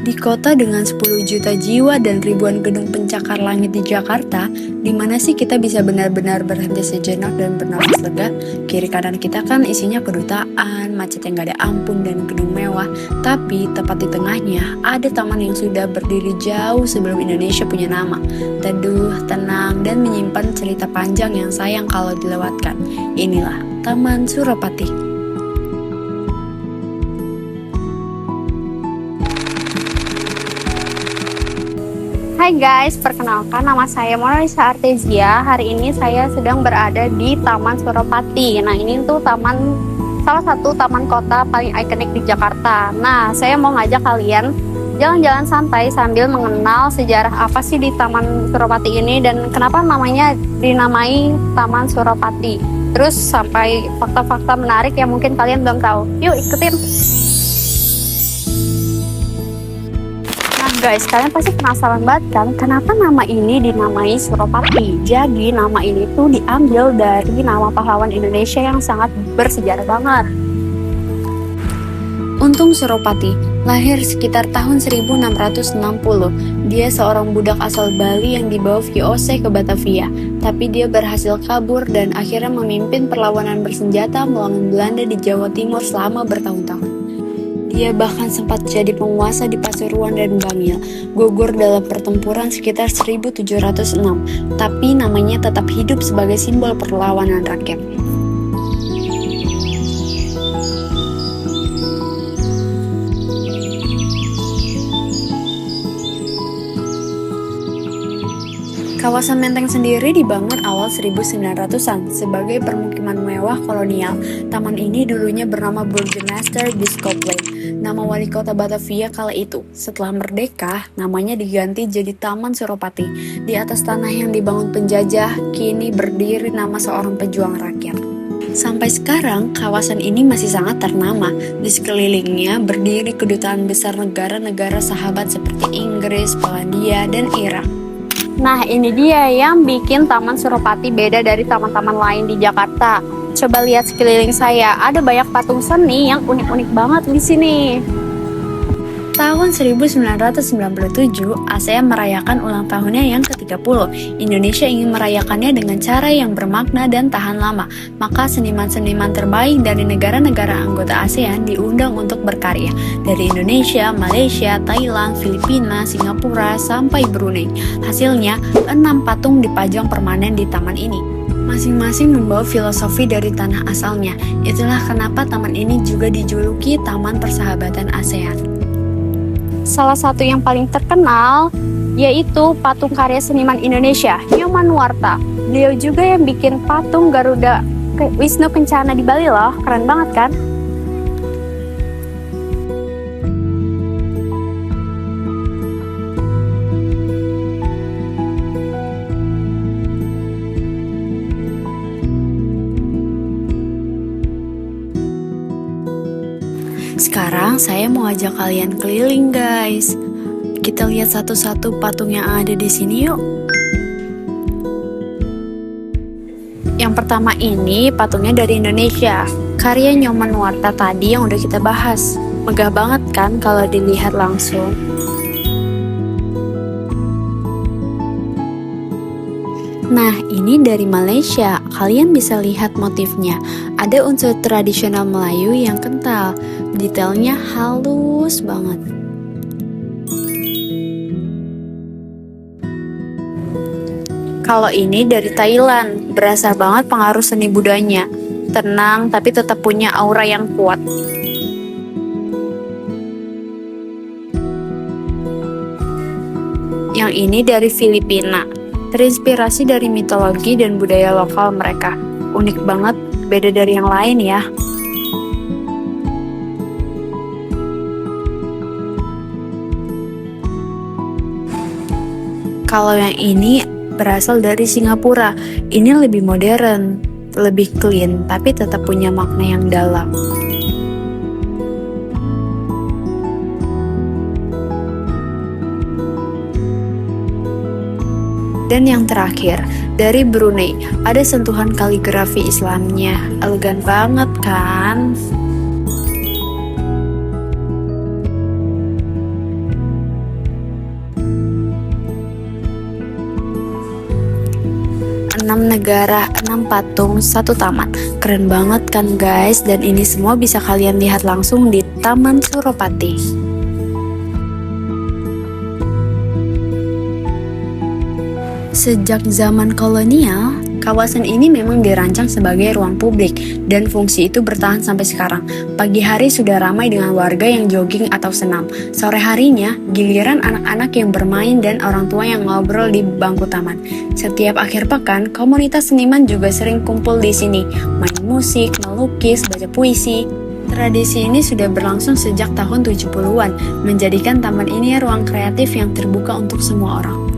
Di kota dengan 10 juta jiwa dan ribuan gedung pencakar langit di Jakarta, di mana sih kita bisa benar-benar berhenti sejenak dan bernafas lega? Kiri kanan kita kan isinya kedutaan, macet yang gak ada ampun, dan gedung mewah. Tapi tepat di tengahnya ada taman yang sudah berdiri jauh sebelum Indonesia punya nama. Teduh, tenang, dan menyimpan cerita panjang yang sayang kalau dilewatkan. Inilah Taman Suropati. Hai guys, perkenalkan nama saya Mona Lisa Artesia. Hari ini saya sedang berada di Taman Suropati. Nah, ini tuh salah satu taman kota paling ikonik di Jakarta. Nah, saya mau ngajak kalian jalan-jalan santai sambil mengenal sejarah apa sih di Taman Suropati ini dan kenapa namanya dinamai Taman Suropati. Terus sampai fakta-fakta menarik yang mungkin kalian belum tahu. Yuk ikutin! Guys, kalian pasti penasaran banget kan kenapa nama ini dinamai Suropati. Jadi nama ini tuh diambil dari nama pahlawan Indonesia yang sangat bersejarah banget. Untung Suropati lahir sekitar tahun 1660. Dia seorang budak asal Bali yang dibawa VOC ke Batavia. Tapi dia berhasil kabur dan akhirnya memimpin perlawanan bersenjata melawan Belanda di Jawa Timur selama bertahun-tahun. Dia bahkan sempat jadi penguasa di Pasuruan dan Bangil, gugur dalam pertempuran sekitar 1706, tapi namanya tetap hidup sebagai simbol perlawanan rakyat. Kawasan Menteng sendiri dibangun awal 1900-an sebagai permukiman mewah kolonial. Taman ini dulunya bernama Burgemeester Bisschop Lane, nama wali kota Batavia kala itu. Setelah merdeka, namanya diganti jadi Taman Suropati. Di atas tanah yang dibangun penjajah, kini berdiri nama seorang pejuang rakyat. Sampai sekarang, kawasan ini masih sangat ternama. Di sekelilingnya berdiri kedutaan besar negara-negara sahabat seperti Inggris, Polandia, dan Irak. Nah, ini dia yang bikin Taman Suropati beda dari taman-taman lain di Jakarta. Coba lihat sekeliling saya, ada banyak patung seni yang unik-unik banget di sini. Tahun 1997, ASEAN merayakan ulang tahunnya yang ke-30. Indonesia ingin merayakannya dengan cara yang bermakna dan tahan lama. Maka seniman-seniman terbaik dari negara-negara anggota ASEAN diundang untuk berkarya. Dari Indonesia, Malaysia, Thailand, Filipina, Singapura, sampai Brunei. Hasilnya, 6 patung dipajang permanen di taman ini. Masing-masing membawa filosofi dari tanah asalnya. Itulah kenapa taman ini juga dijuluki Taman Persahabatan ASEAN. Salah satu yang paling terkenal yaitu patung karya seniman Indonesia, Nyoman Nuarta. Beliau juga yang bikin patung Garuda Wisnu Kencana di Bali loh, keren banget kan? Sekarang saya mau ajak kalian keliling guys. Kita lihat satu-satu patung yang ada di sini yuk. Yang pertama ini patungnya dari Indonesia, karya Nyoman Nuarta tadi yang udah kita bahas. Megah banget kan kalau dilihat langsung. Nah, ini dari Malaysia. Kalian bisa lihat motifnya. Ada unsur tradisional Melayu yang kental. Detailnya halus banget. Kalau ini dari Thailand, berasa banget pengaruh seni budayanya. Tenang tapi tetap punya aura yang kuat. Yang ini dari Filipina. Terinspirasi dari mitologi dan budaya lokal mereka. Unik banget, beda dari yang lain ya. Kalau yang ini berasal dari Singapura. Ini lebih modern, lebih clean, tapi tetap punya makna yang dalam. Dan yang terakhir, dari Brunei, ada sentuhan kaligrafi Islamnya. Elegan banget kan? 6 negara, 6 patung, 1 taman. Keren banget kan guys, dan ini semua bisa kalian lihat langsung di Taman Suropati. Sejak zaman kolonial, kawasan ini memang dirancang sebagai ruang publik dan fungsi itu bertahan sampai sekarang. Pagi hari sudah ramai dengan warga yang jogging atau senam. Sore harinya, giliran anak-anak yang bermain dan orang tua yang ngobrol di bangku taman. Setiap akhir pekan, komunitas seniman juga sering kumpul di sini, main musik, melukis, baca puisi. Tradisi ini sudah berlangsung sejak tahun 70-an, menjadikan taman ini ruang kreatif yang terbuka untuk semua orang.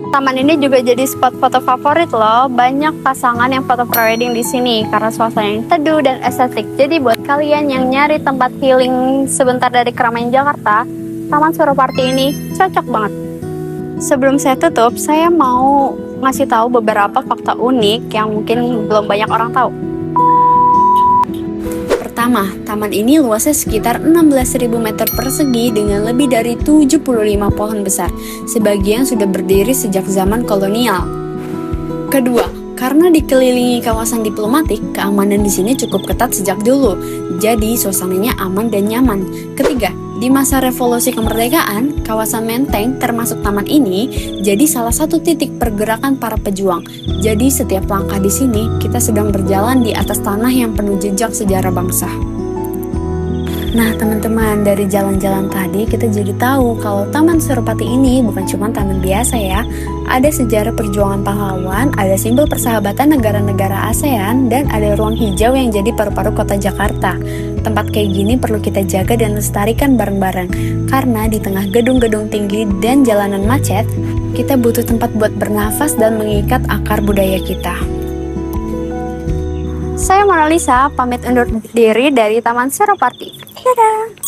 Taman ini juga jadi spot foto favorit loh. Banyak pasangan yang foto prewedding di sini karena suasana yang teduh dan estetik. Jadi buat kalian yang nyari tempat healing sebentar dari keramaian Jakarta, Taman Suropati ini cocok banget. Sebelum saya tutup, saya mau ngasih tahu beberapa fakta unik yang mungkin belum banyak orang tahu. Pertama, taman ini luasnya sekitar 16.000 meter persegi dengan lebih dari 75 pohon besar. Sebagian sudah berdiri sejak zaman kolonial. Kedua, karena dikelilingi kawasan diplomatik, keamanan di sini cukup ketat sejak dulu. Jadi, suasananya aman dan nyaman. Ketiga, di masa revolusi kemerdekaan, kawasan Menteng termasuk taman ini jadi salah satu titik pergerakan para pejuang. Jadi setiap langkah di sini kita sedang berjalan di atas tanah yang penuh jejak sejarah bangsa. Nah teman-teman, dari jalan-jalan tadi kita jadi tahu kalau Taman Suropati ini bukan cuma taman biasa ya. Ada sejarah perjuangan pahlawan, ada simbol persahabatan negara-negara ASEAN, dan ada ruang hijau yang jadi paru-paru kota Jakarta. Tempat kayak gini perlu kita jaga dan lestarikan bareng-bareng. Karena di tengah gedung-gedung tinggi dan jalanan macet, kita butuh tempat buat bernafas dan mengikat akar budaya kita. Saya Mona Lisa, pamit undur diri dari Taman Suropati. Dadah!